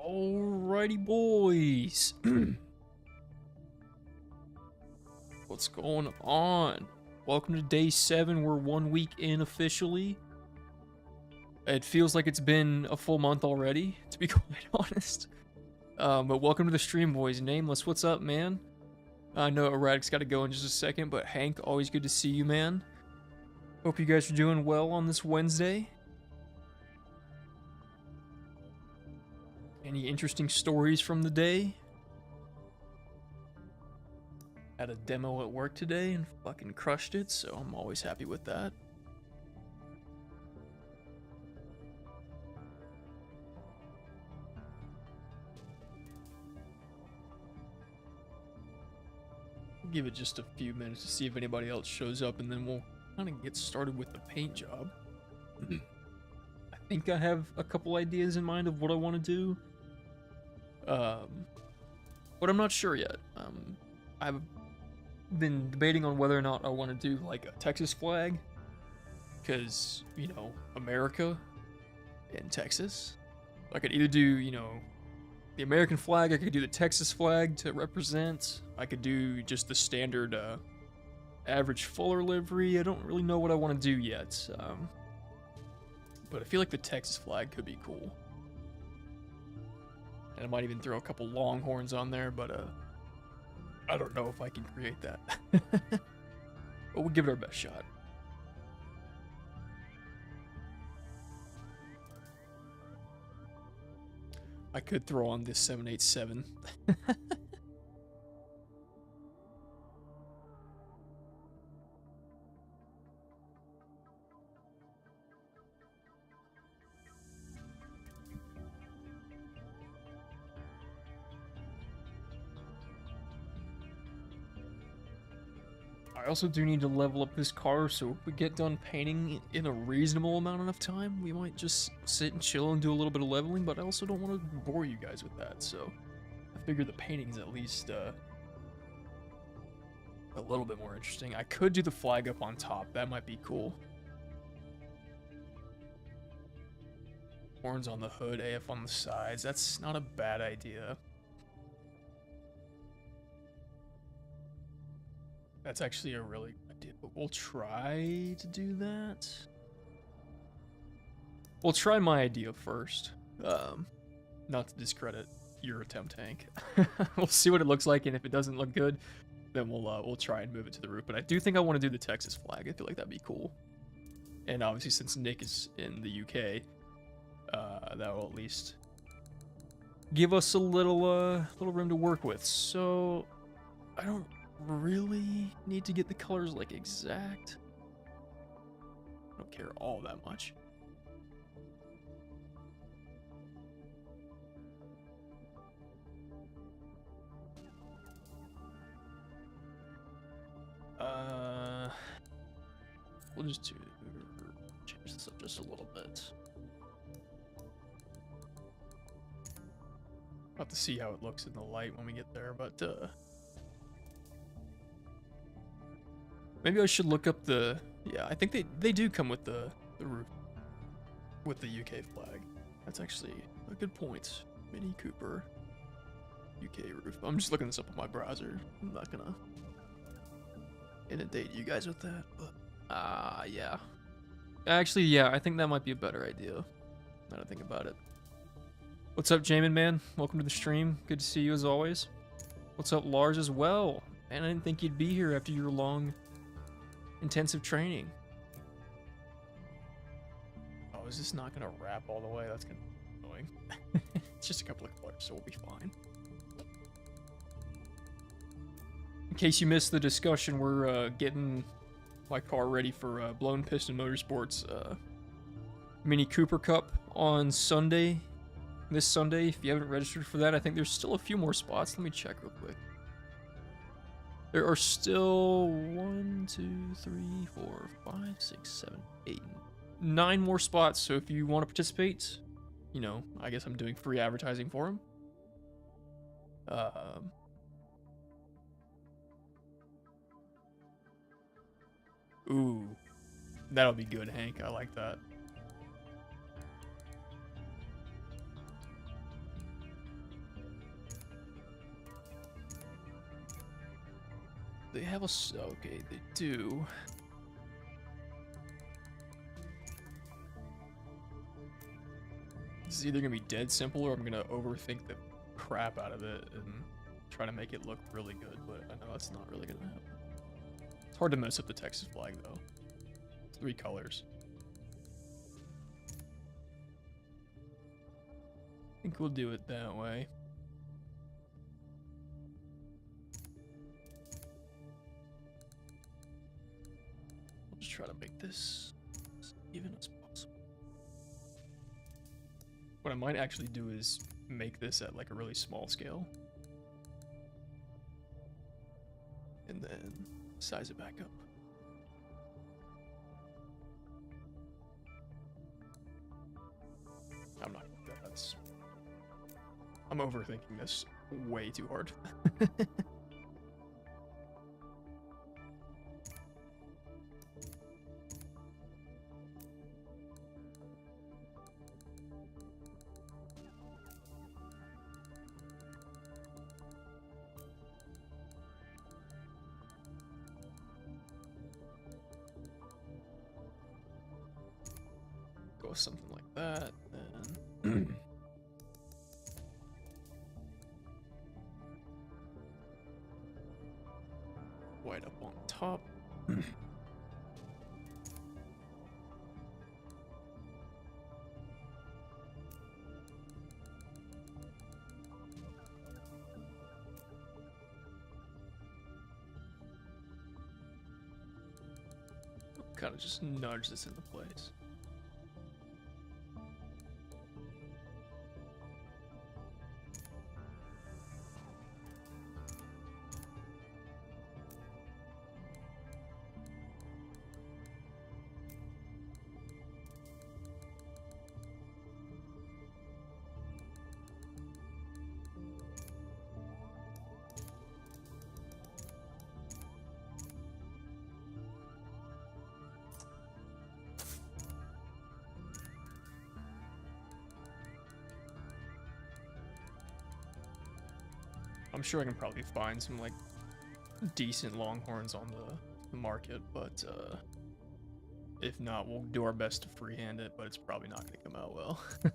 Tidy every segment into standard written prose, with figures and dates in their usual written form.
Alrighty, boys. What's going on? Welcome to day 7. We're 1 week in officially. It feels like it's been a full month already, to be quite honest. But welcome to the stream, boys. Nameless, what's up, man? I know Erratic's got to go in just a second, but Hank, always good to see you, man. Hope you guys are doing well on this Wednesday. Any interesting stories from the day? Had a demo at work today and fucking crushed it, so I'm always happy with that. We'll give it just a few minutes to see if anybody else shows up, and then we'll kind of get started with the paint job. I think I have a couple ideas in mind of what I want to do. But I'm not sure yet. I've been debating on whether or not I want to do like a Texas flag, because, you know, America and Texas. I could either do, you know, the American flag, I could do the Texas flag to represent, I could do just the standard average Fuller livery. I don't really know what I want to do yet, but I feel like the Texas flag could be cool. And I might even throw a couple Longhorns on there, but I don't know if I can create that. But we'll give it our best shot. I could throw on this 787. I also do need to level up this car, so if we get done painting in a reasonable amount of time, we might just sit and chill and do a little bit of leveling, but I also don't want to bore you guys with that, so I figure the painting's at least a little bit more interesting. I could do the flag up on top, that might be cool. Horns on the hood, AF on the sides, that's not a bad idea. That's actually a really good idea, but we'll try to do that. We'll try my idea first. Not to discredit your attempt, Hank. We'll see what it looks like, and if it doesn't look good, then we'll try and move it to the roof. But I do think I want to do the Texas flag. I feel like that'd be cool. And obviously, since Nick is in the UK, that will at least give us a little room to work with. So I don't really need to get the colors like exact. I don't care all that much. We'll just change this up just a little bit. I'll have to see how it looks in the light when we get there, but maybe I should look up the... Yeah, I think they do come with the roof. With the UK flag. That's actually a good point. Mini Cooper. UK roof. I'm just looking this up on my browser. I'm not gonna inundate you guys with that, but... yeah. Actually, yeah, I think that might be a better idea. Now that I think about it. What's up, Jamin, man? Welcome to the stream. Good to see you as always. What's up, Lars, as well? Man, I didn't think you'd be here after your long... intensive training. Oh, is this not gonna wrap all the way? That's gonna be annoying. It's just a couple of colors, so we'll be fine. In case you missed the discussion, we're getting my car ready for Blown Piston Motorsports Mini Cooper Cup on Sunday. This Sunday, if you haven't registered for that, I think there's still a few more spots. Let me check real quick. There are still 1, 2, 3, 4, 5, 6, 7, 8, 9 more spots. So if you want to participate, you know, I guess I'm doing free advertising for them. Ooh, that'll be good, Hank. I like that. They have a... Okay, they do. This is either going to be dead simple or I'm going to overthink the crap out of it and try to make it look really good, but I know that's not really going to happen. It's hard to mess up the Texas flag, though. 3 colors. I think we'll do it that way. We'll just try to make this as even as possible. What I might actually do is make this at like a really small scale. And then size it back up. I'm not gonna do that. I'm overthinking this way too hard. Go with something like that, then white up on top. Kind of just nudge this into place. I'm sure I can probably find some like decent Longhorns on the market, but if not, we'll do our best to freehand it, but it's probably not going to come out well. That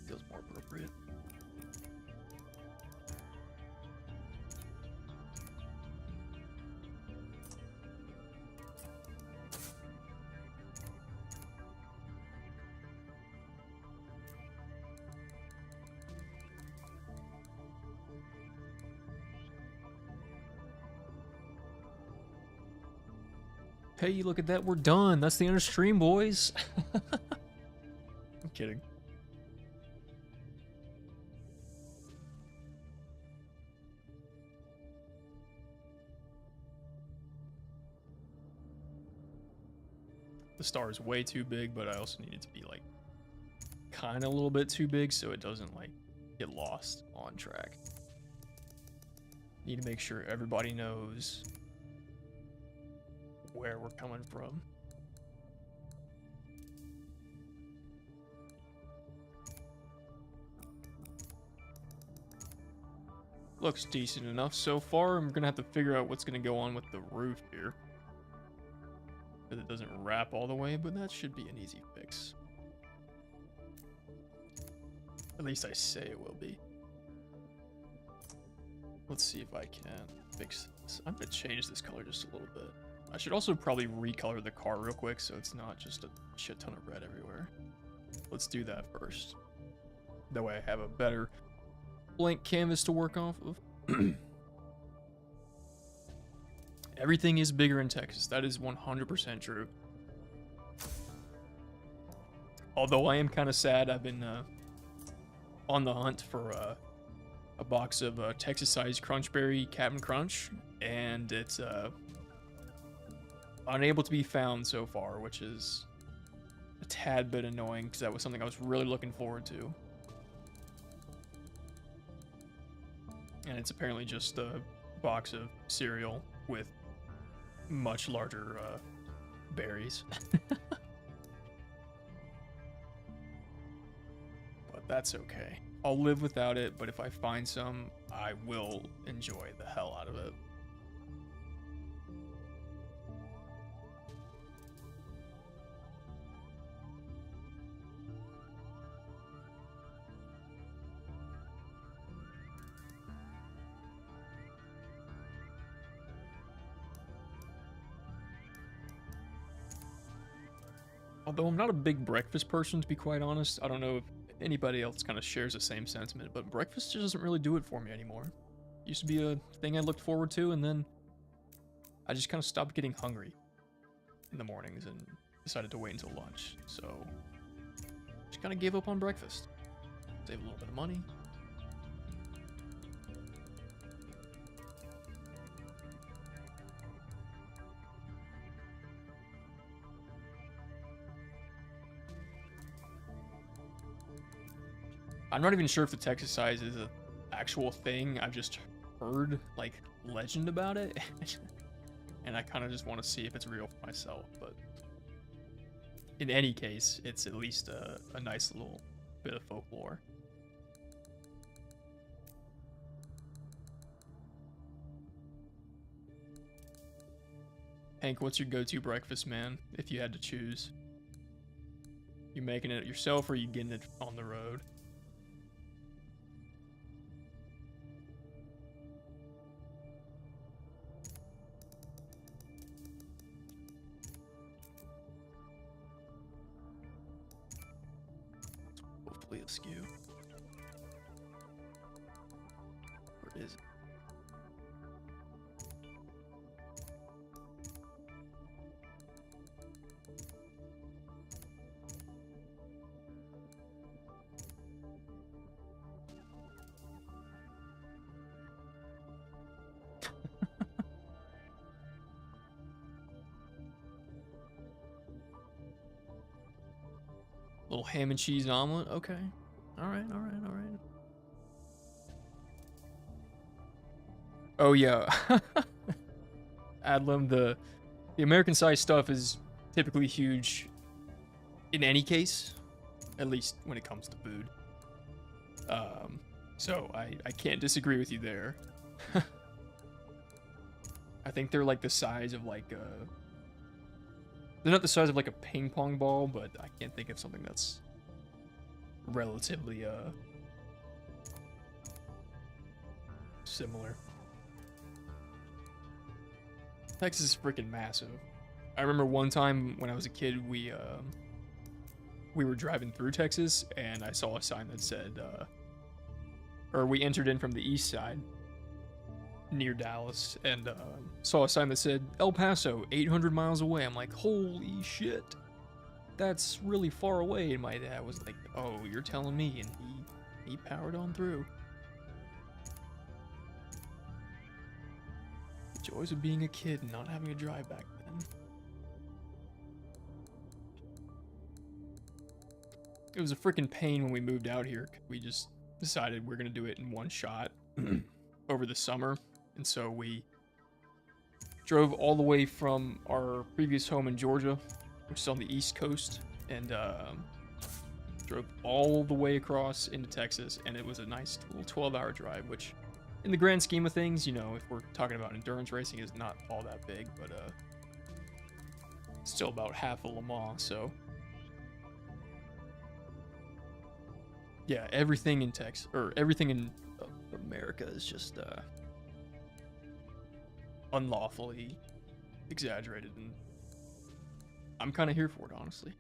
feels more appropriate. Hey, look at that, we're done. That's the end of stream, boys. I'm kidding. The star is way too big, but I also need it to be like kind of a little bit too big so it doesn't like get lost on track. Need to make sure everybody knows where we're coming from. Looks decent enough so far. I'm gonna have to figure out what's gonna go on with the roof here, because it doesn't wrap all the way, but that should be an easy fix. At least I say it will be. Let's see if I can fix this. I'm gonna change this color just a little bit. I should also probably recolor the car real quick so it's not just a shit ton of red everywhere. Let's do that first. That way I have a better blank canvas to work off of. Everything is bigger in Texas. That is 100% true. Although I am kind of sad, I've been on the hunt for a box of Texas-sized Crunchberry Captain Crunch, and it's unable to be found so far, which is a tad bit annoying because that was something I was really looking forward to. And it's apparently just a box of cereal with much larger berries. But That's okay. I'll live without it, but if I find some, I will enjoy the hell out of it. Although I'm not a big breakfast person, to be quite honest. I don't know if anybody else kind of shares the same sentiment, but breakfast just doesn't really do it for me anymore. Used to be a thing I looked forward to, and then I just kind of stopped getting hungry in the mornings and decided to wait until lunch. So just kind of gave up on breakfast. Save a little bit of money. I'm not even sure if the Texas size is an actual thing. I've just heard like legend about it, and I kind of just want to see if it's real for myself. But in any case, it's at least a nice little bit of folklore. Hank, what's your go-to breakfast, man? If you had to choose, you making it yourself or you getting it on the road? Hopefully askew. Where is it? Little ham and cheese omelet. Okay. All right. All right. All right. Oh yeah. Adlam, the American size stuff is typically huge in any case, at least when it comes to food. So I can't disagree with you there. I think they're like the size of like they're not the size of like a ping pong ball, but I can't think of something that's relatively similar. Texas is freaking massive. I remember one time when I was a kid, we were driving through Texas and I saw a sign that said or we entered in from the east side near Dallas and saw a sign that said El Paso, 800 miles away. I'm like, holy shit, that's really far away. And my dad was like, oh, you're telling me? And he powered on through. The joys of being a kid and not having a drive back then. It was a freaking pain when we moved out here. We just decided we're gonna do it in one shot over the summer. And so we drove all the way from our previous home in Georgia, which is on the East Coast, and drove all the way across into Texas. And it was a nice little 12-hour drive, which in the grand scheme of things, you know, if we're talking about endurance racing, is not all that big, but still about half of Le Mans. So yeah, everything in Texas, or everything in America is just unlawfully exaggerated, and I'm kind of here for it, honestly.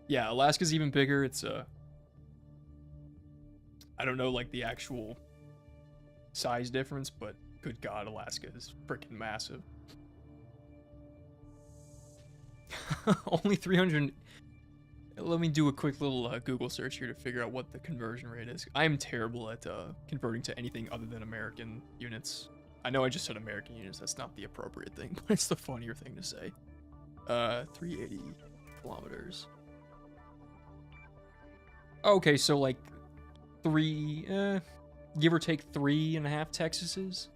Yeah, Alaska's even bigger. It's I don't know like the actual size difference, but good God, Alaska is freaking massive. Only 300. Let me do a quick little Google search here to figure out what the conversion rate is. I am terrible at converting to anything other than American units. I know I just said American units. That's not the appropriate thing, but it's the funnier thing to say. 380 kilometers. Okay, so like give or take 3.5 Texases.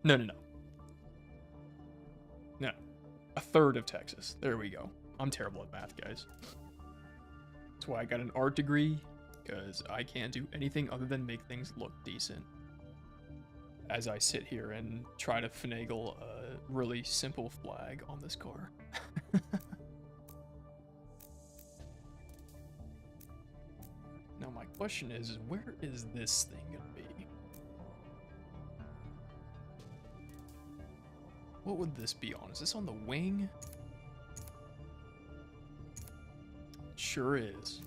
No. No, a third of Texas. There we go. I'm terrible at math, guys. That's why I got an art degree, because I can't do anything other than make things look decent. As I sit here and try to finagle a really simple flag on this car. Now my question is where is this thing gonna be? What would this be on? Is this on the wing? Sure is.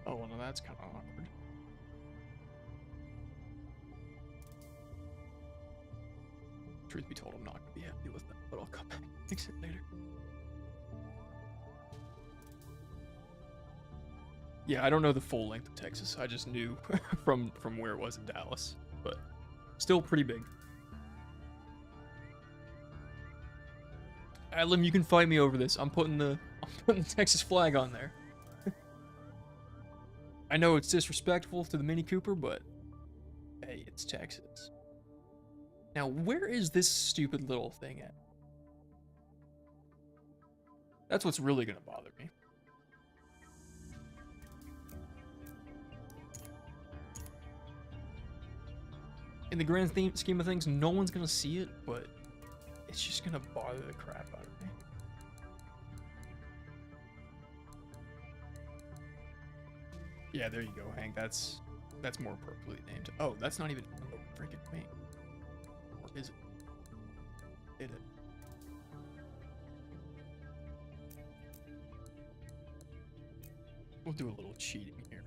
Oh, well, no, that's kind of awkward. Truth be told, I'm not going to be happy with that, but I'll come back and fix it later. Yeah, I don't know the full length of Texas. I just knew from where it was in Dallas, but still pretty big. Adlam, you can fight me over this. I'm putting the Texas flag on there. I know it's disrespectful to the Mini Cooper, but hey, it's Texas. Now, where is this stupid little thing at? That's what's really gonna bother me. In the grand scheme of things, no one's gonna see it, but it's just gonna bother the crap out of me. Yeah, there you go, Hank. That's more appropriately named. Oh, that's not even on the freaking wing. Or is it? Hit it. We'll do a little cheating here.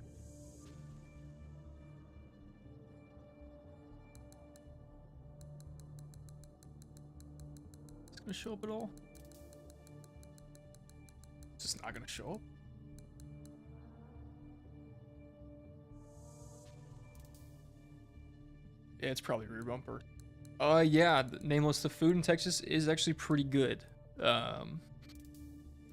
Is it gonna show up at all? Is this not gonna show up? Yeah, it's probably rear bumper. Yeah, Nameless, the food in Texas is actually pretty good. I'm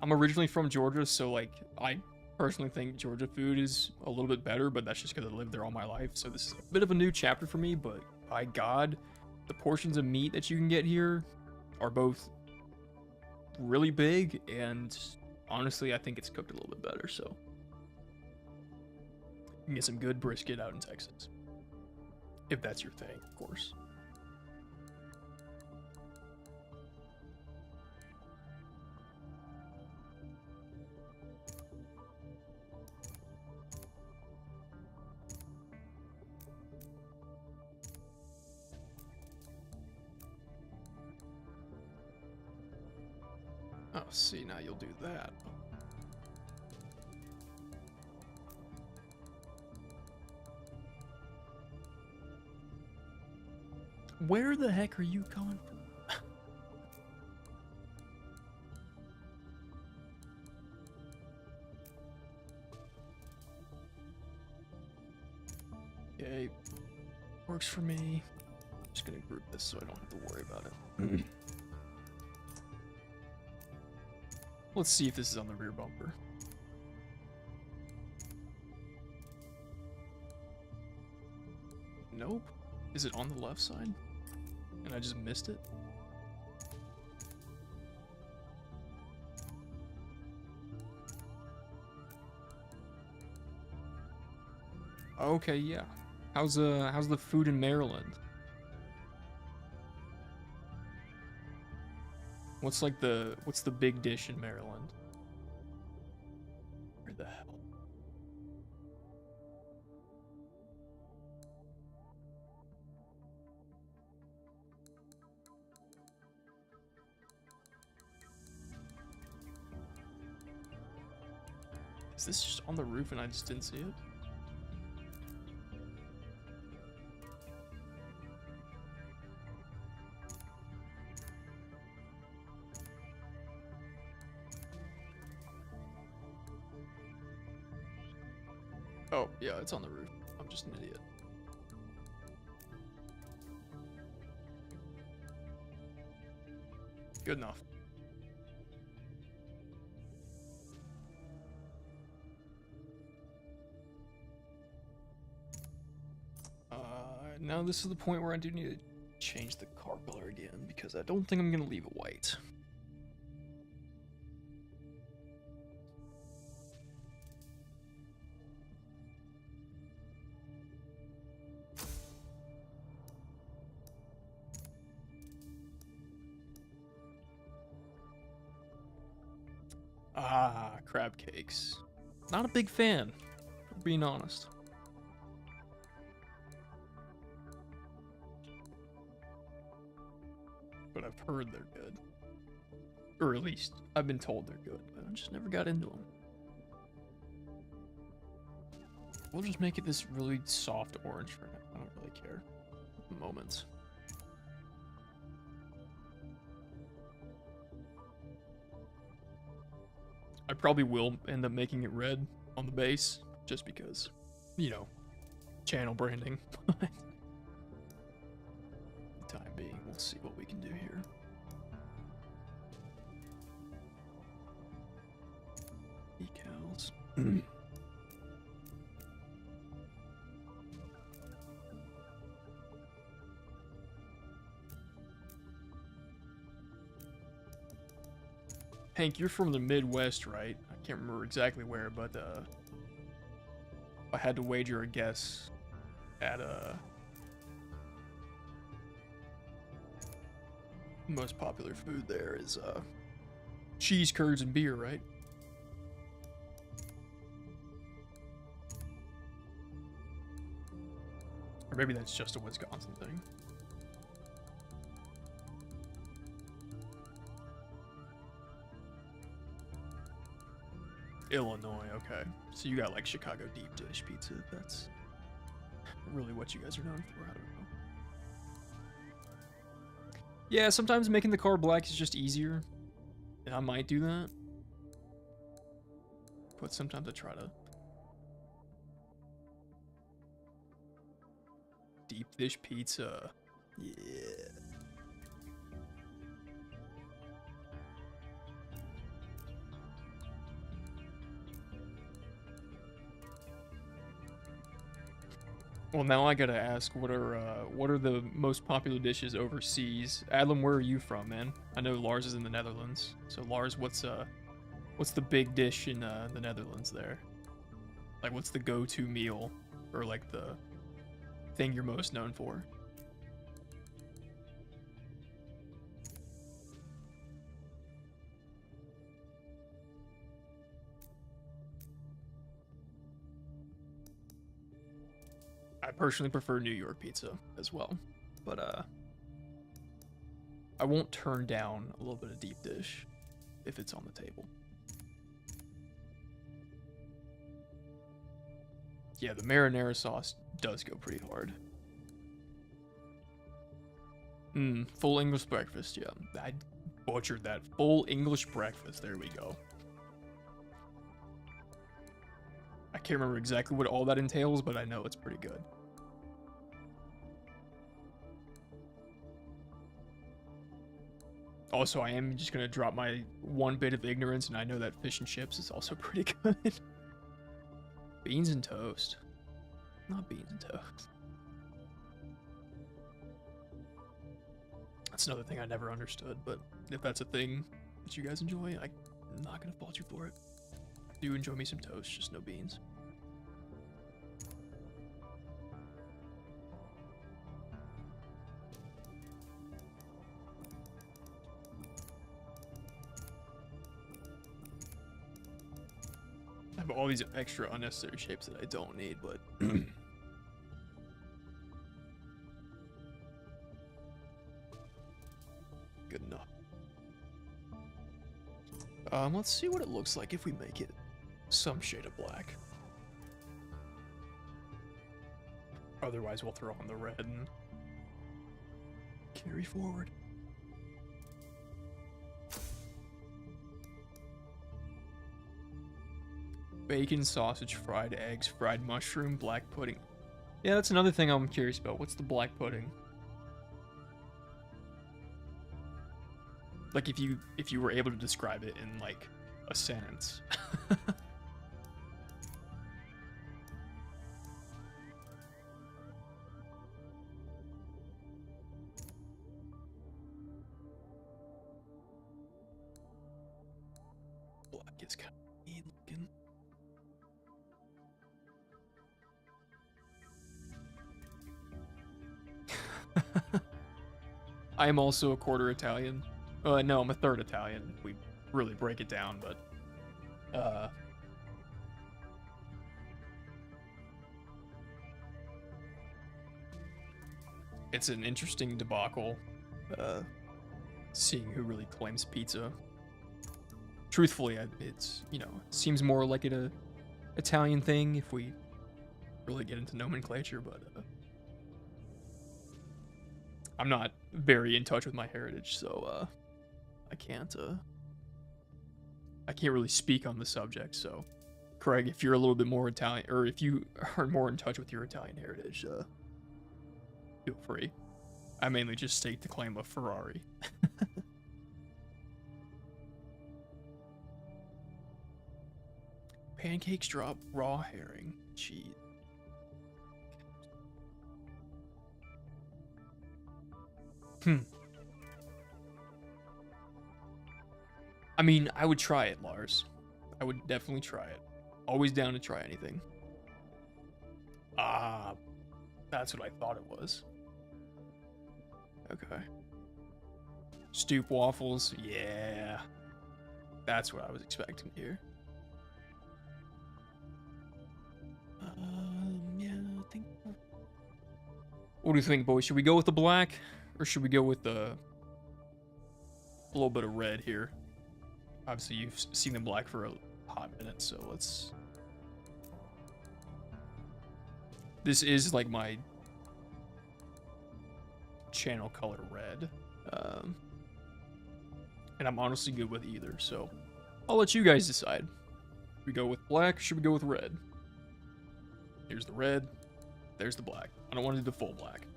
originally from Georgia, so like I personally think Georgia food is a little bit better, but that's just because I lived there all my life. So this is a bit of a new chapter for me, but by God, the portions of meat that you can get here are both really big, and honestly, I think it's cooked a little bit better. So you can get some good brisket out in Texas. If that's your thing, of course. Oh, see, now you'll do that. Where the heck are you coming from? Okay, works for me. Just gonna group this so I don't have to worry about it. Let's see if this is on the rear bumper. Nope. Is it on the left side? And I just missed it? Okay, yeah. How's the food in Maryland? What's the big dish in Maryland? Where the hell? Is this just on the roof and I just didn't see it? Oh, yeah, it's on the roof. I'm just an idiot. Good enough. now this is the point where I do need to change the car color again, because I don't think I'm going to leave it white. Ah, crab cakes. Not a big fan, for being honest. But I've heard they're good. Or at least, I've been told they're good, but I just never got into them. We'll just make it this really soft orange for now. I don't really care at the moment. I probably will end up making it red on the base, just because, you know, channel branding. For the time being, we'll see what we can do here. Decals. Hank, you're from the Midwest, right? I can't remember exactly where, but I had to wager a guess at most popular food there is cheese curds and beer, right? Or maybe that's just a Wisconsin thing. Illinois, okay. So you got like Chicago deep dish pizza. That's really what you guys are known for. I don't know. Yeah, sometimes making the car black is just easier. And I might do that. But sometimes I try to deep dish pizza. Yeah. Well, now I gotta ask, what are the most popular dishes overseas? Adlam, where are you from, man? I know Lars is in the Netherlands. So Lars, what's the big dish in the Netherlands there? Like, what's the go-to meal, or like the thing you're most known for? I personally prefer New York pizza as well, but I won't turn down a little bit of deep dish if it's on the table. Yeah, the marinara sauce does go pretty hard. Full English breakfast, yeah. I butchered that. Full English breakfast, there we go. I can't remember exactly what all that entails, but I know it's pretty good. Also, I am just going to drop my one bit of ignorance, and I know that fish and chips is also pretty good. Beans and toast. Not beans and toast. That's another thing I never understood, but if that's a thing that you guys enjoy, I'm not going to fault you for it. I do enjoy me some toast, just no beans. I have all these extra unnecessary shapes that I don't need, but good enough. Let's see what it looks like if we make it some shade of black. Otherwise, we'll throw on the red and carry forward. Bacon, sausage, fried eggs, fried mushroom, black pudding. Yeah, that's another thing I'm curious about. What's the black pudding? Like if you were able to describe it in like a sentence. black is kind of mean looking. I am also a quarter Italian. No, I'm a third Italian, if we really break it down, but it's an interesting debacle, seeing who really claims pizza. Truthfully, it's, you know, it seems more like an Italian thing if we really get into nomenclature, but I'm not very in touch with my heritage, so I can't really speak on the subject. So, Craig, if you're a little bit more Italian, or if you are more in touch with your Italian heritage, feel free. I mainly just stake the claim of Ferrari. Pancakes drop raw herring. Cheese. I mean, I would try it, Lars. I would definitely try it. Always down to try anything. Ah, that's what I thought it was. Okay. Stoop waffles, yeah. That's what I was expecting here. Yeah, I think. What do you think, boys? Should we go with the black, or should we go with a little bit of red here? Obviously, you've seen the black for a hot minute, so let's. This is like my channel color red, and I'm honestly good with either. So I'll let you guys decide. Should we go with black? Should we go with red? Here's the red. There's the black. I don't want to do the full black.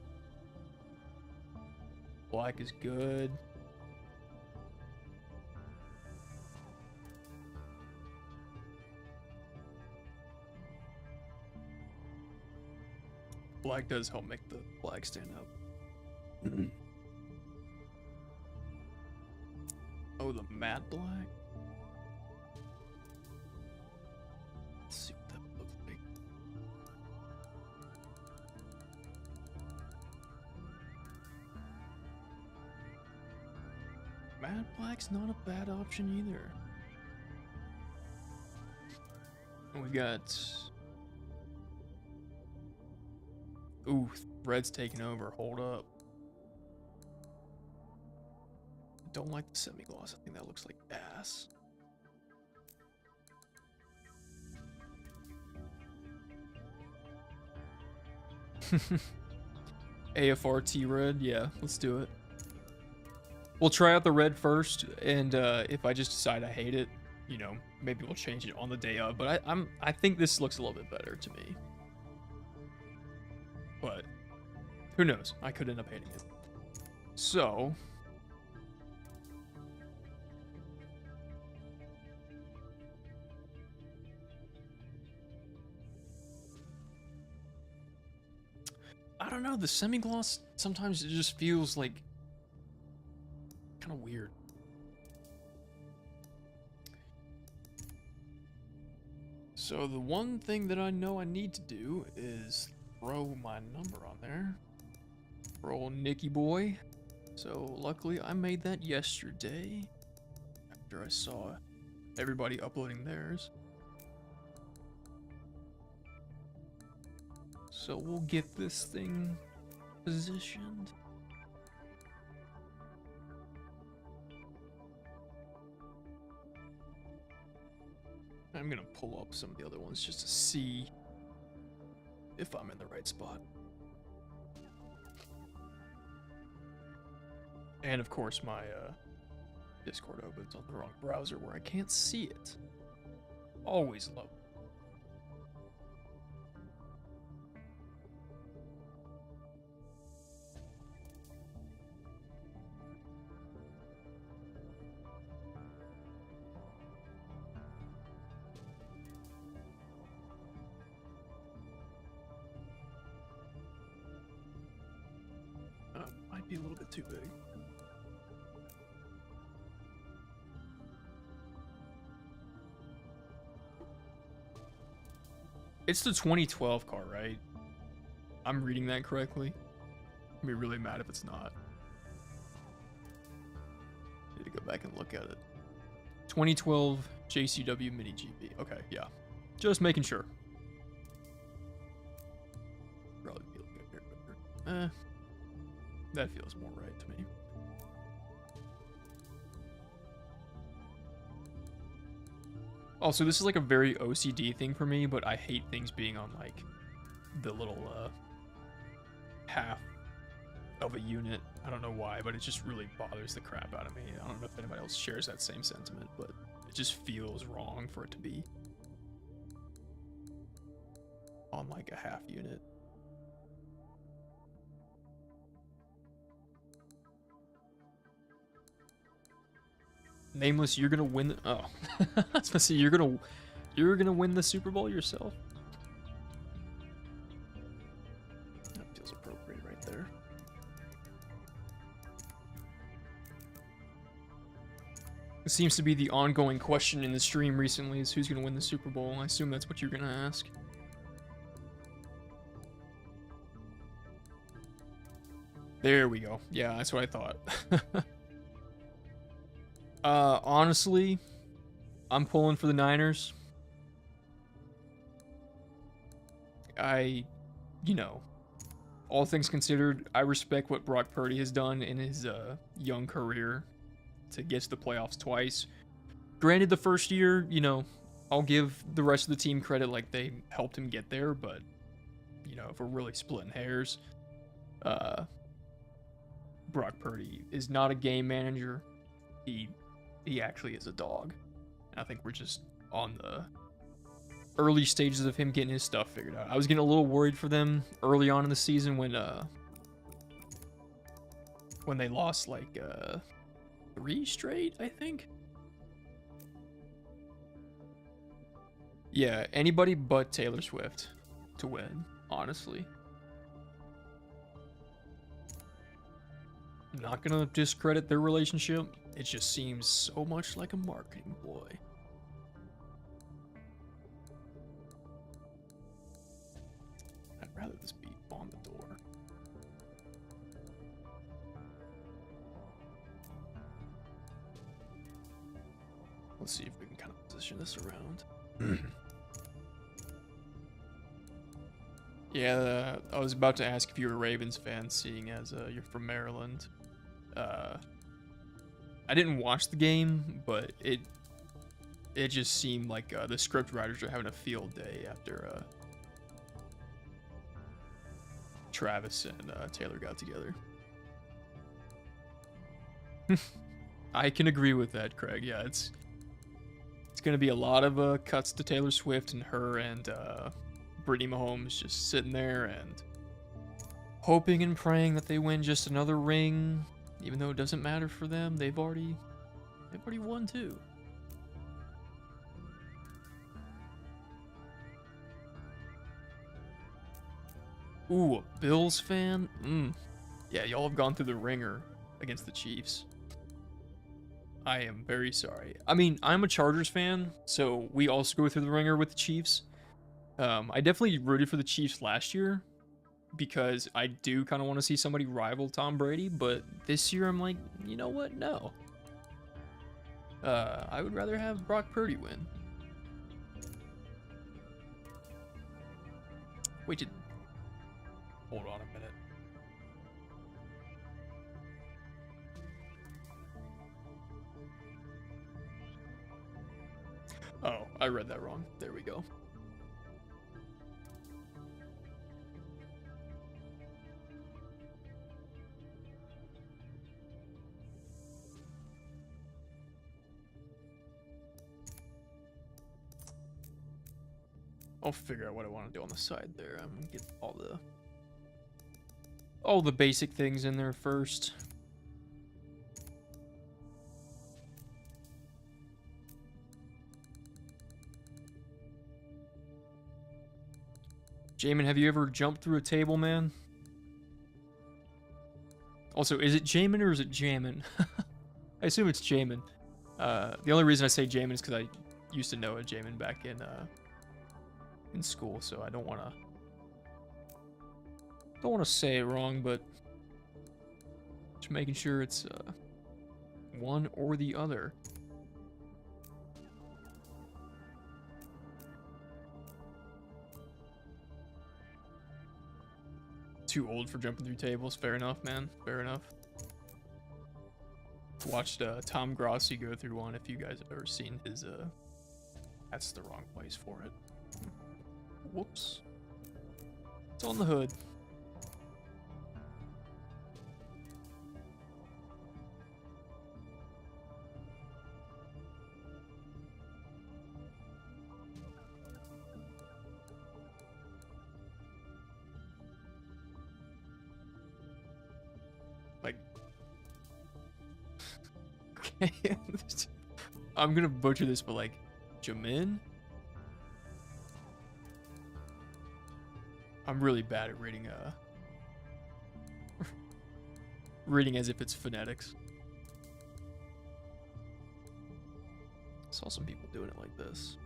Black is good. Black does help make the flag stand up. Oh, the matte black? Let's see what that looks like. Matte black's not a bad option either. We got... Ooh, red's taking over. Hold up. Don't like the semi-gloss. I think that looks like ass. AFRT red? Yeah, let's do it. We'll try out the red first, and if I just decide I hate it, you know, maybe we'll change it on the day of. But I think this looks a little bit better to me. But who knows? I could end up hating it. So I don't know, the semi-gloss sometimes it just feels like kind of weird. So the one thing that I know I need to do is throw my number on there for old Nicky boy. So luckily I made that yesterday after I saw everybody uploading theirs. So we'll get this thing positioned. I'm gonna pull up some of the other ones just to see if I'm in the right spot. And of course my Discord opens on the wrong browser where I can't see it. Always love it. Might be a little bit too big. It's the 2012 car, right? I'm reading that correctly. I'd be really mad if it's not. Need to go back and look at it. 2012 JCW Mini GP. Okay, yeah. Just making sure. Probably be a little bit better. That feels more right to me. Also, this is like a very OCD thing for me, but I hate things being on like the little half of a unit. I don't know why, but it just really bothers the crap out of me. I don't know if anybody else shares that same sentiment, but it just feels wrong for it to be on like a half unit. Nameless, you're gonna win. Oh, I was gonna say you're gonna win the Super Bowl yourself. That feels appropriate right there. It seems to be the ongoing question in the stream recently: is who's gonna win the Super Bowl? I assume that's what you're gonna ask. There we go. Yeah, that's what I thought. Honestly, I'm pulling for the Niners. You know, all things considered, I respect what Brock Purdy has done in his young career to get to the playoffs twice. Granted, the first year, you know, I'll give the rest of the team credit, like they helped him get there, but, you know, if we're really splitting hairs, Brock Purdy is not a game manager. He actually is a dog. And I think we're just on the early stages of him getting his stuff figured out. I was getting a little worried for them early on in the season when they lost like 3 straight, I think. Yeah, anybody but Taylor Swift to win, honestly. I'm not gonna discredit their relationship. It just seems so much like a marketing ploy. I'd rather this be on the door. Let's see if we can kind of position this around. Yeah, I was about to ask if you were a Ravens fan, seeing as you're from Maryland. I didn't watch the game, but it just seemed like the script writers are having a field day after Travis and Taylor got together. I can agree with that, Craig. Yeah, it's gonna be a lot of cuts to Taylor Swift and her and Brittany Mahomes just sitting there and hoping and praying that they win just another ring. Even though it doesn't matter for them, they've already won too. Ooh, a Bills fan? Yeah, y'all have gone through the ringer against the Chiefs. I am very sorry. I mean, I'm a Chargers fan, so we also go through the ringer with the Chiefs. I definitely rooted for the Chiefs last year, because I do kind of want to see somebody rival Tom Brady, but this year I'm like, you know what? No. I would rather have Brock Purdy win. Wait, hold on a minute. Oh, I read that wrong. There we go. I'll figure out what I want to do on the side there. I'm gonna get all the basic things in there first. Jamin, have you ever jumped through a table, man? Also, is it Jamin or is it Jamin? I assume it's Jamin. The only reason I say Jamin is because I used to know a Jamin back in school, so I don't wanna say it wrong, but just making sure it's one or the other. Too old for jumping through tables. Fair enough, man. Fair enough. Watched Tom Grossi go through one. If you guys have ever seen his, that's the wrong place for it. Whoops. It's on the hood. Like, okay, I'm gonna butcher this, but like, Jamin? I'm really bad at reading, reading as if it's phonetics. Saw some people doing it like this.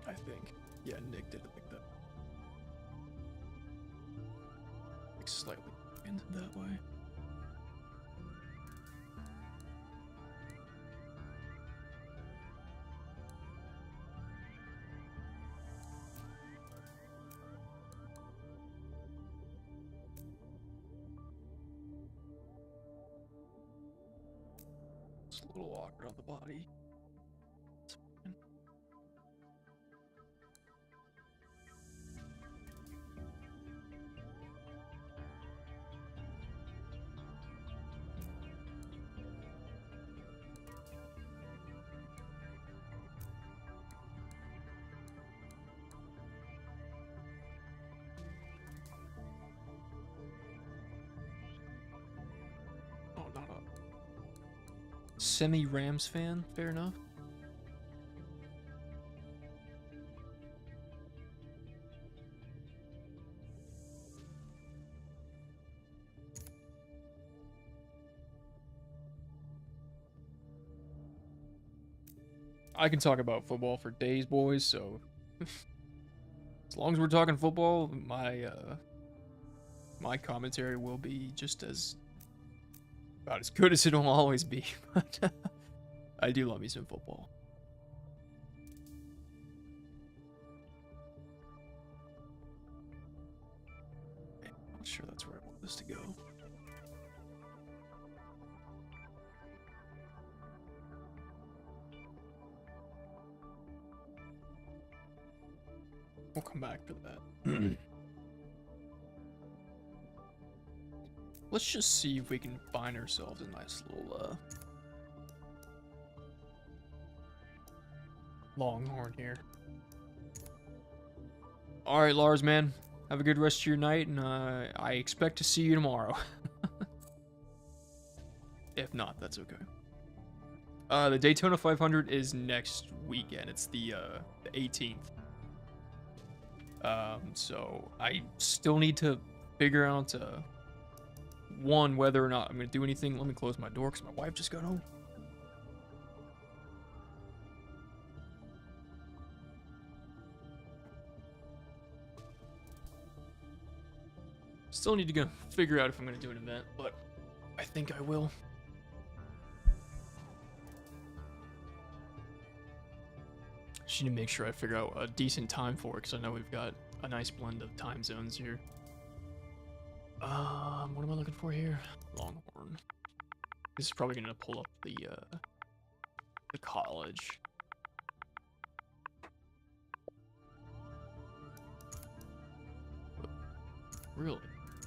I think. Yeah, Nick did it like that. Like slightly ended that way. It's a little awkward on the body. It's fine. Oh, not a semi-Rams fan, fair enough. I can talk about football for days, boys, so as long as we're talking football, my commentary will be just as about as good as it'll always be. But I do love me some football. I'm not sure that's where I want this to go. We'll come back to that. Let's just see if we can find ourselves a nice little longhorn here. All right, Lars, man. Have a good rest of your night, and I expect to see you tomorrow. If not, that's okay. The Daytona 500 is next weekend. It's the 18th. So I still need to figure out one, whether or not I'm gonna do anything. Let me close my door because my wife just got home. Still need to go figure out if I'm gonna do an event, but I think I will. Just need to make sure I figure out a decent time for it, because I know we've got a nice blend of time zones here. What am I looking for here? Longhorn. This is probably gonna pull up the college. Really?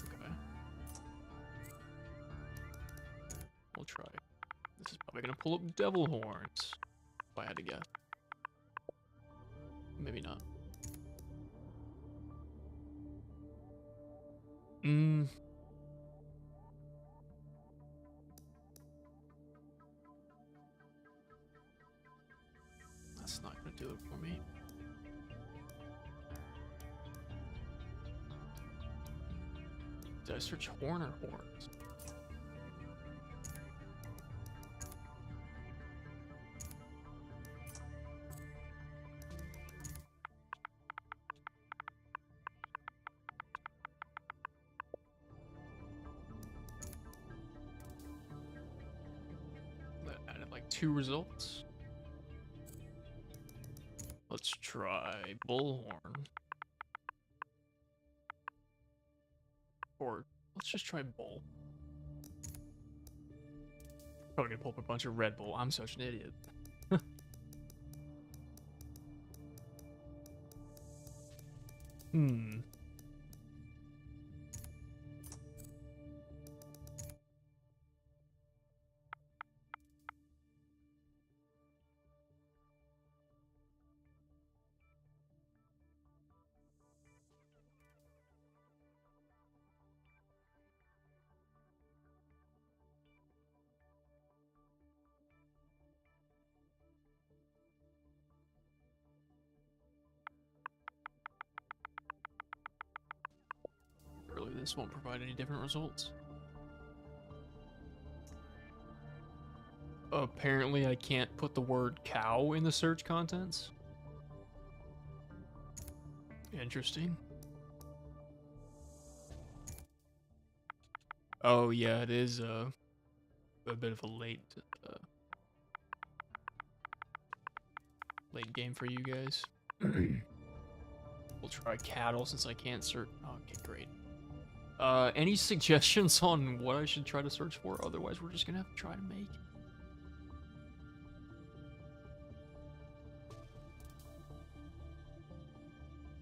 Okay. We'll try. This is probably gonna pull up devil horns, if I had to guess. Maybe not. That's not gonna do it for me. Did I search horn or horns? 2 results. Let's try bullhorn. Or let's just try bull. Probably gonna pull up a bunch of Red Bull. I'm such an idiot. Hmm. Really, this won't provide any different results. Apparently, I can't put the word cow in the search contents. Interesting. Oh yeah, it is a bit of a late game for you guys. We'll try cattle since I can't search. Okay, great. Any suggestions on what I should try to search for? Otherwise, we're just gonna have to try to make it.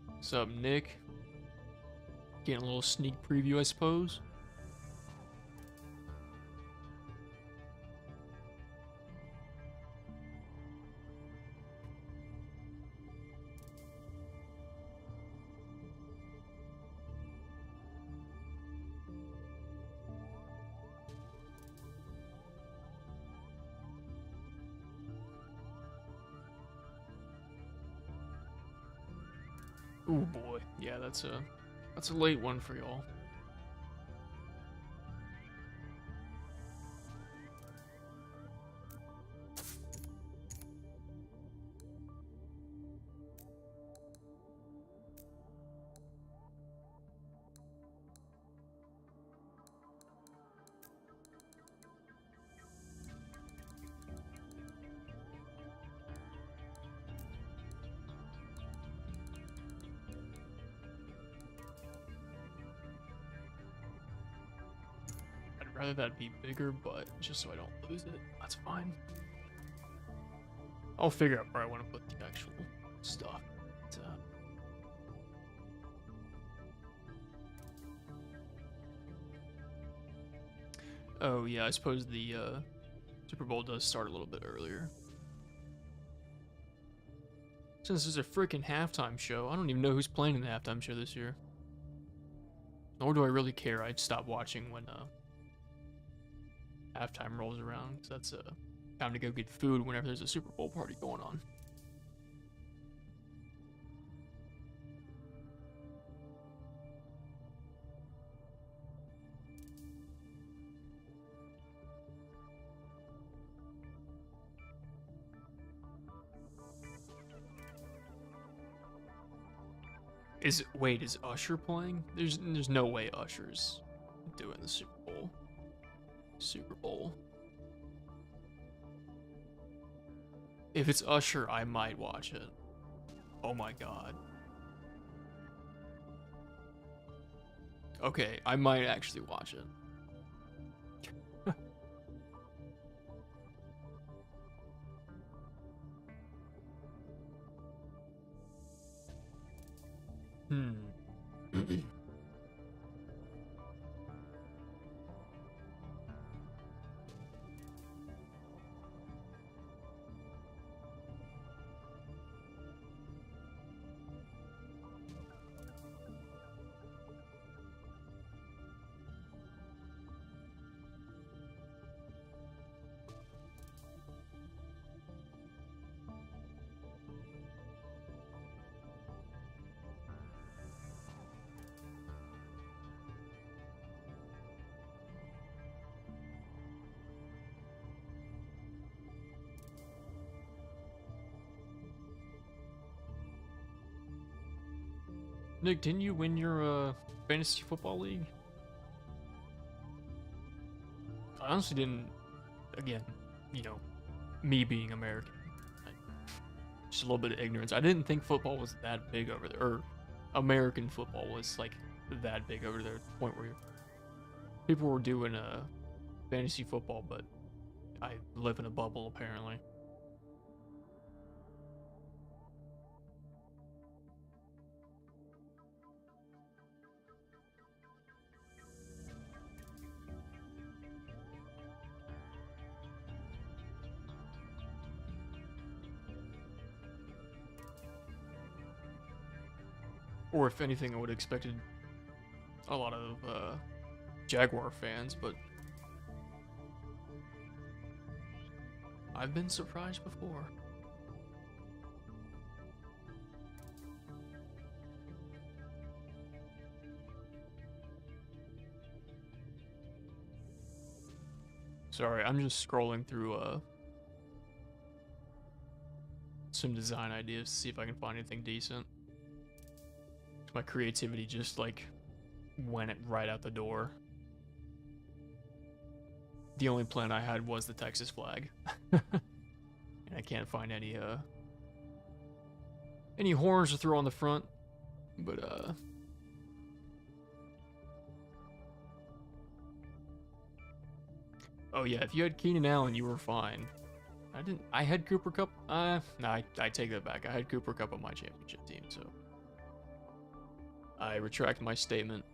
What's up, Nick? Getting a little sneak preview, I suppose. Oh boy, yeah, that's a late one for y'all. I'd rather that be bigger, but just so I don't lose it, that's fine. I'll figure out where I want to put the actual stuff. Oh yeah, I suppose the Super Bowl does start a little bit earlier. Since there's a freaking halftime show, I don't even know who's playing in the halftime show this year. Nor do I really care. I'd stop watching when halftime rolls around, because that's time to go get food whenever there's a Super Bowl party going on. Wait, is Usher playing? There's no way Usher's doing the Super Bowl. Super Bowl. If it's Usher, I might watch it. Oh my god. Okay, I might actually watch it. Nick, didn't you win your fantasy football league? I honestly didn't, again, you know, me being American. Just a little bit of ignorance. I didn't think football was that big over there, or American football was like that big over there. To the point where people were doing fantasy football, but I live in a bubble apparently. Or if anything, I would have expected a lot of Jaguar fans, but I've been surprised before. Sorry, I'm just scrolling through some design ideas to see if I can find anything decent. My creativity just like went it right out the door. The only plan I had was the Texas flag. And I can't find any horns to throw on the front, but oh yeah, if you had Keenan Allen, you were fine. I had Cooper Kupp. No, I take that back. I had Cooper Kupp on my championship team, so I retract my statement.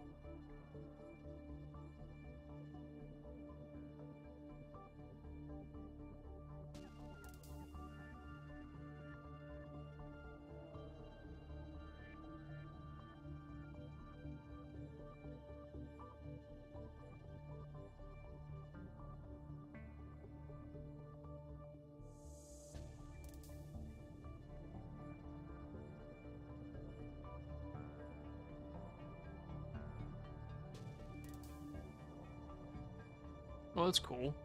Well, that's cool.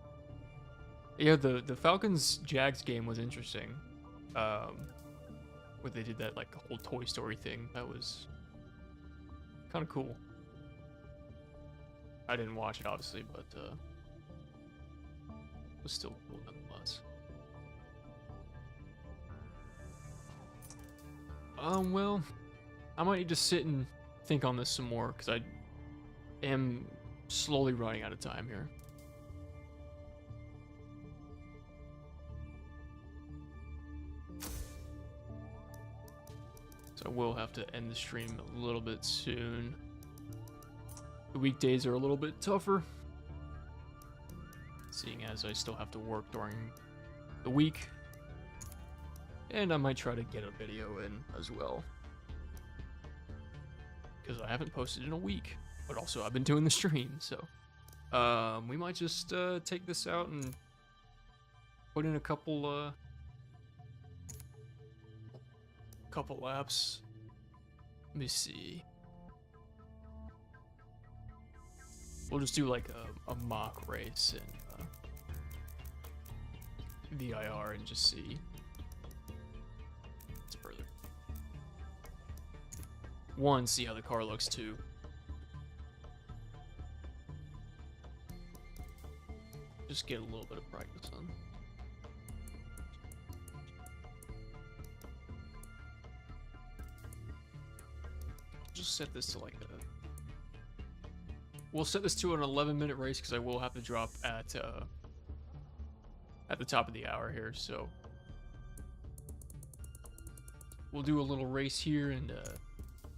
Yeah, the Falcons Jags game was interesting. Where they did that like whole Toy Story thing. That was kind of cool. I didn't watch it obviously, but it was still cool nonetheless. Well, I might need to sit and think on this some more because I am slowly running out of time here. So I will have to end the stream a little bit soon. The weekdays are a little bit tougher, seeing as I still have to work during the week. And I might try to get a video in as well, because I haven't posted in a week, but also I've been doing the stream, so we might just take this out and put in a couple laps. Let me see. We'll just do like a mock race in VIR and just see. It's further. One, see how the car looks. Two, just get a little bit of practice on. Just set this to like we'll set this to an 11-minute race because I will have to drop at the top of the hour here, so we'll do a little race here and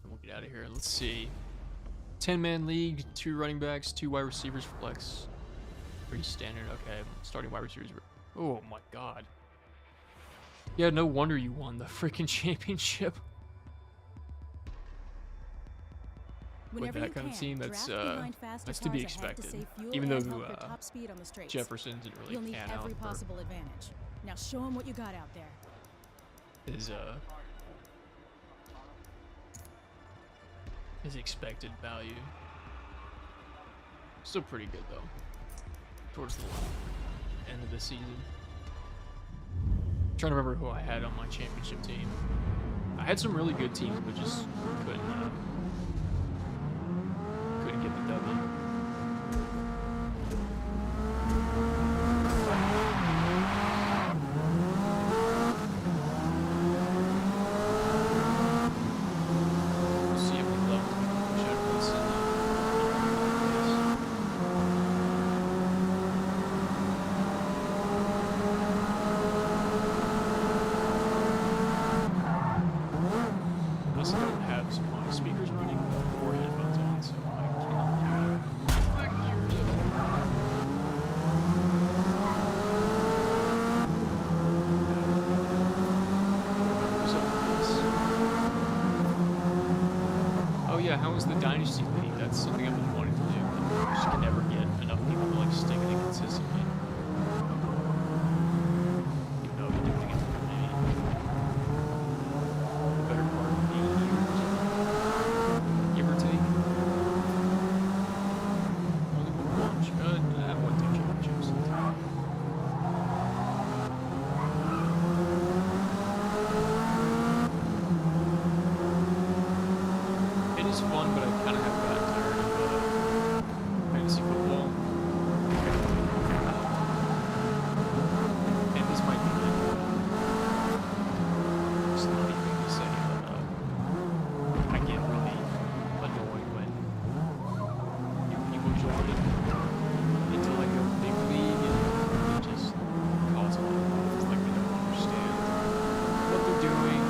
we'll get out of here. Let's see, 10-man league, 2 running backs, 2 wide receivers, flex, pretty standard. Okay, starting wide receivers. Oh my god, yeah, no wonder you won the freaking championship. With that kind of team, that's to be expected. Even though Jefferson didn't really pan out for now show him what you got out there. His expected value. Still pretty good though. Towards the end of the season. I'm trying to remember who I had on my championship team. I had some really good teams, but just couldn't get the W. was the Dynasty League. That's something I've been wanting to do. I just can never get enough people to like stick it in consistently. Even though I've been doing it for the better part of 8 years, give or take. Only one launch. I have won 2 championships. It is fun, but I kind of have gotten tired of fantasy football. And this might be like just not even to say, but I get really annoyed when new people join into like a big league and it just cause a lot of problems. Like they don't understand what they're doing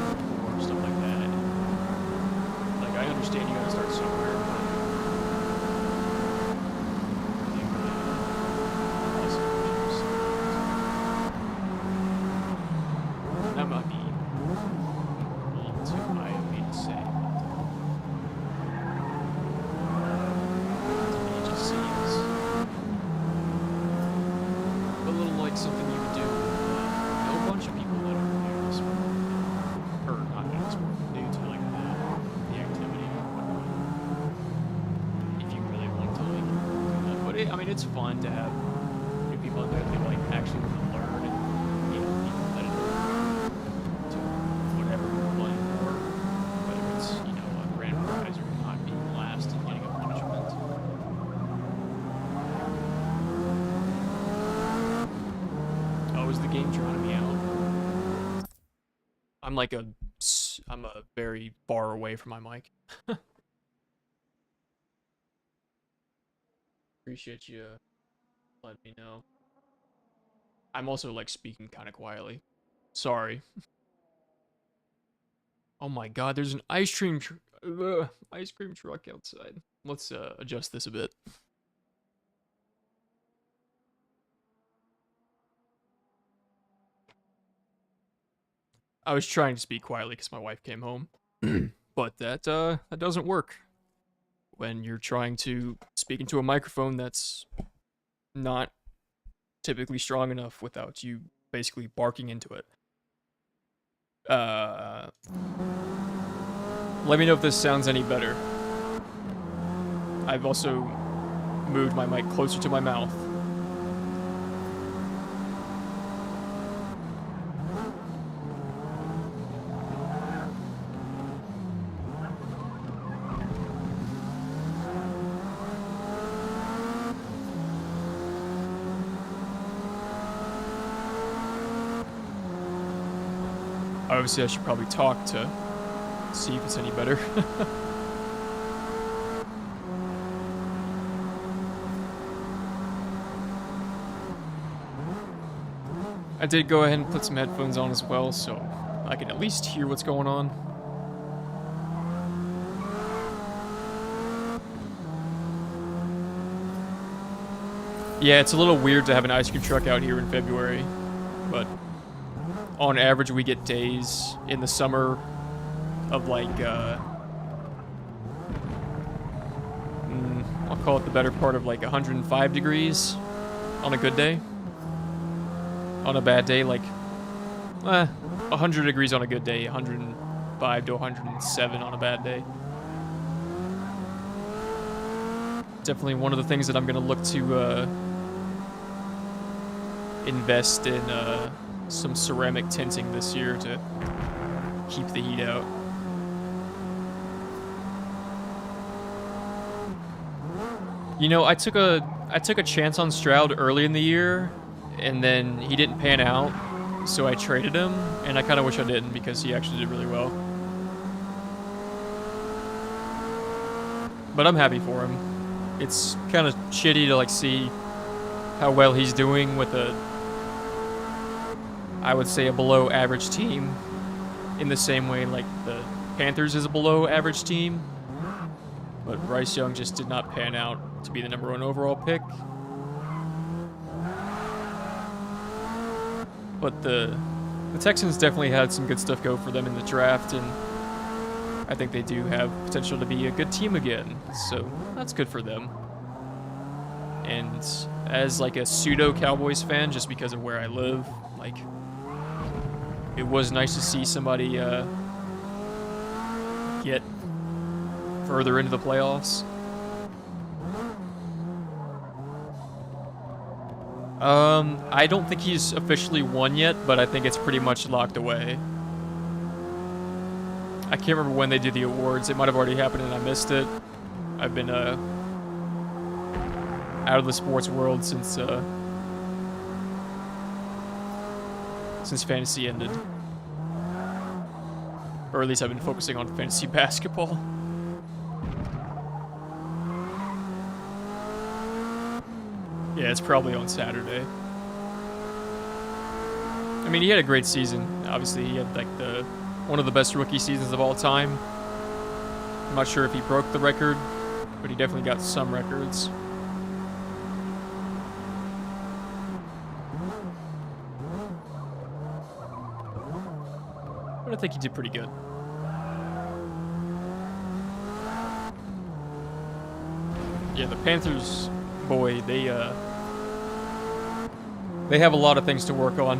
or stuff like that. Like I understand you gotta start somewhere, but you really listen to things. That might be a little too high of me to say, but to me it just seems a little like something you would do with a whole bunch of people that are new to the sport. Or not new to the sport, new to like the activity or whatnot. If you really want to like do that. But I mean it's fun to have new people in there that like actually want to learn and be competitive to whatever you're playing for. Whether it's, a grand prize or not being last and getting a punishment. Oh, is the game drowning me out? I'm very far away from my mic. Appreciate you letting me know. I'm also like speaking kind of quietly. Sorry. Oh my god, there's an ice cream truck outside. Let's adjust this a bit. I was trying to speak quietly because my wife came home, but that doesn't work when you're trying to speak into a microphone that's not typically strong enough without you basically barking into it. Let me know if this sounds any better. I've also moved my mic closer to my mouth. Obviously, I should probably talk to see if it's any better. I did go ahead and put some headphones on as well, so I can at least hear what's going on. Yeah, it's a little weird to have an ice cream truck out here in February, but on average we get days in the summer of like, I'll call it the better part of like 105 degrees on a good day. On a bad day, like 100 degrees on a good day, 105 to 107 on a bad day. Definitely one of the things that I'm gonna look to invest in some ceramic tinting this year to keep the heat out. I took a chance on Stroud early in the year, and then he didn't pan out, so I traded him, and I kind of wish I didn't because he actually did really well. But I'm happy for him. It's kind of shitty to like see how well he's doing with I would say a below average team, in the same way like the Panthers is a below average team. But Bryce Young just did not pan out to be the #1 overall pick. But the Texans definitely had some good stuff go for them in the draft, and I think they do have potential to be a good team again, so that's good for them. And as like a pseudo Cowboys fan, just because of where I live, like it was nice to see somebody get further into the playoffs. I don't think he's officially won yet, but I think it's pretty much locked away. I can't remember when they did the awards. It might have already happened and I missed it. I've been out of the sports world since fantasy ended. Or at least I've been focusing on fantasy basketball. Yeah, it's probably on Saturday. I mean, he had a great season. Obviously, he had like one of the best rookie seasons of all time. I'm not sure if he broke the record, but he definitely got some records. But I think he did pretty good. Yeah, the Panthers, boy, they have a lot of things to work on.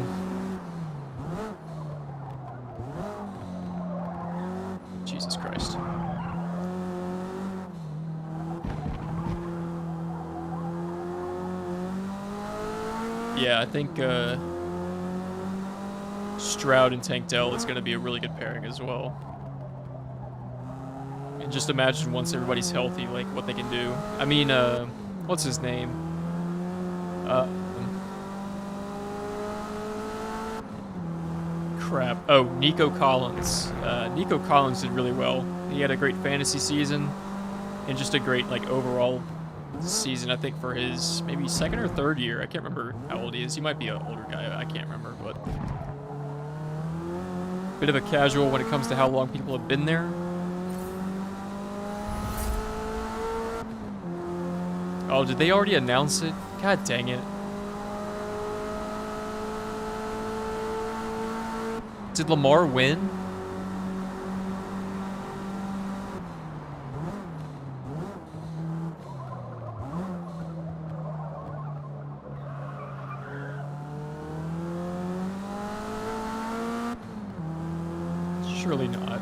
Jesus Christ. Yeah, I think Stroud and Tank Dell is going to be a really good pairing as well. And just imagine once everybody's healthy, like what they can do. I mean, what's his name? Crap. Oh, Nico Collins. Nico Collins did really well. He had a great fantasy season and just a great like overall season, I think, for his maybe second or third year. I can't remember how old he is. He might be an older guy. I can't remember, but bit of a casual when it comes to how long people have been there. Oh, did they already announce it? God dang it. Did Lamar win? Surely not.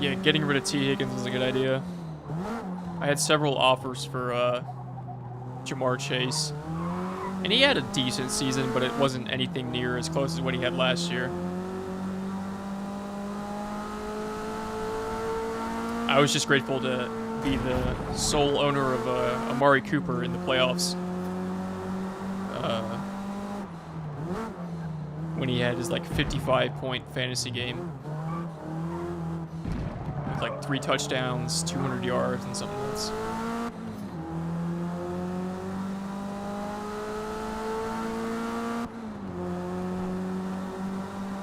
Yeah, getting rid of T. Higgins was a good idea. I had several offers for Jamar Chase. And he had a decent season, but it wasn't anything near as close as what he had last year. I was just grateful to be the sole owner of Amari Cooper in the playoffs. When he had his like 55-point fantasy game. With like 3 touchdowns, 200 yards, and something else.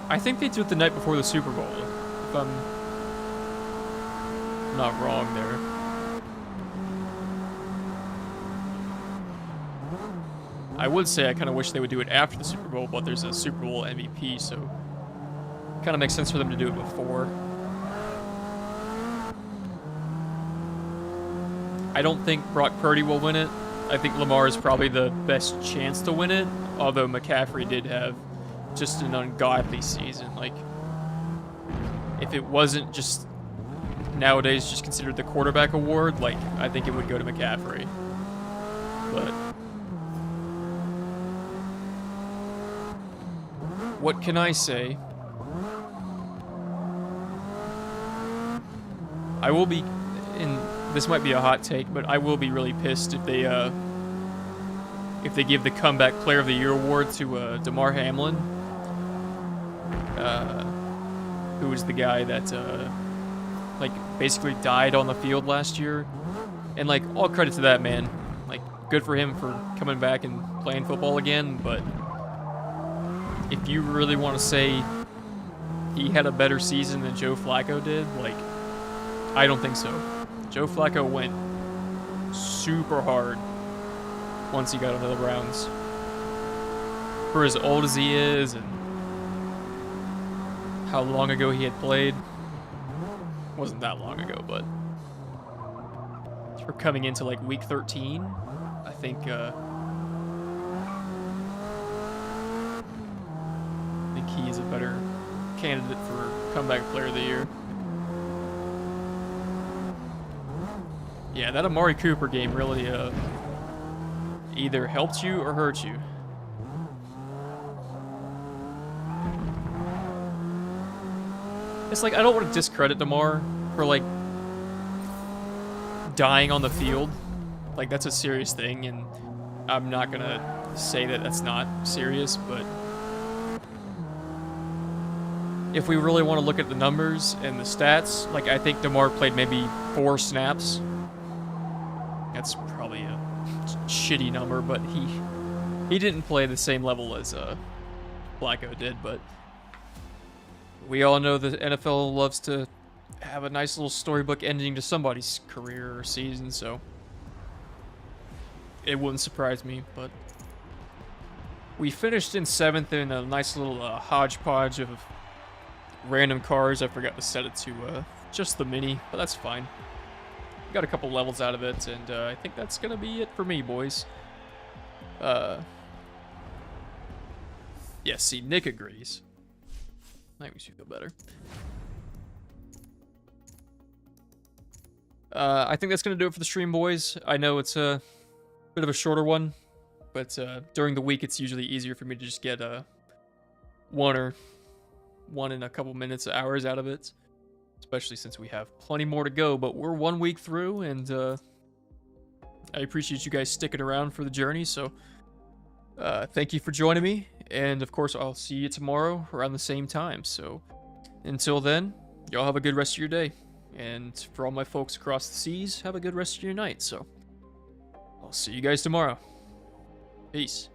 I think they do it the night before the Super Bowl, if I'm not wrong there. I would say I kind of wish they would do it after the Super Bowl, but there's a Super Bowl MVP, so it kind of makes sense for them to do it before. I don't think Brock Purdy will win it. I think Lamar is probably the best chance to win it, although McCaffrey did have just an ungodly season. Like, if it wasn't just nowadays just considered the quarterback award, like, I think it would go to McCaffrey. But what can I say? I will be, and this might be a hot take, but I will be really pissed if they give the Comeback Player of the Year award to Damar Hamlin, who was the guy that like basically died on the field last year. And like, all credit to that man. Like, good for him for coming back and playing football again, but if you really want to say he had a better season than Joe Flacco did? Like, I don't think so. Joe Flacco went super hard once he got into the Browns. For as old as he is and how long ago he had played. Wasn't that long ago, but for coming into like week 13, I think he is a better candidate for comeback player of the year. Yeah, that Amari Cooper game really either helped you or hurt you. It's like, I don't want to discredit DeMar for, like, dying on the field. Like, that's a serious thing, and I'm not going to say that that's not serious, but if we really want to look at the numbers and the stats, like, I think DeMar played maybe 4 snaps. That's probably a shitty number, but he didn't play the same level as Flacco did, but we all know the NFL loves to have a nice little storybook ending to somebody's career or season, so it wouldn't surprise me. But we finished in 7th in a nice little hodgepodge of random cars. I forgot to set it to just the Mini, but that's fine. Got a couple levels out of it, and I think that's going to be it for me, boys. Yeah, see, Nick agrees. That makes you feel better. I think that's going to do it for the stream, boys. I know it's a bit of a shorter one, but during the week it's usually easier for me to just get one in a couple minutes, hours out of it, especially since we have plenty more to go. But we're 1 week through, and I appreciate you guys sticking around for the journey, so thank you for joining me. And of course, I'll see you tomorrow around the same time. So until then, y'all have a good rest of your day. And for all my folks across the seas, have a good rest of your night. So I'll see you guys tomorrow. Peace.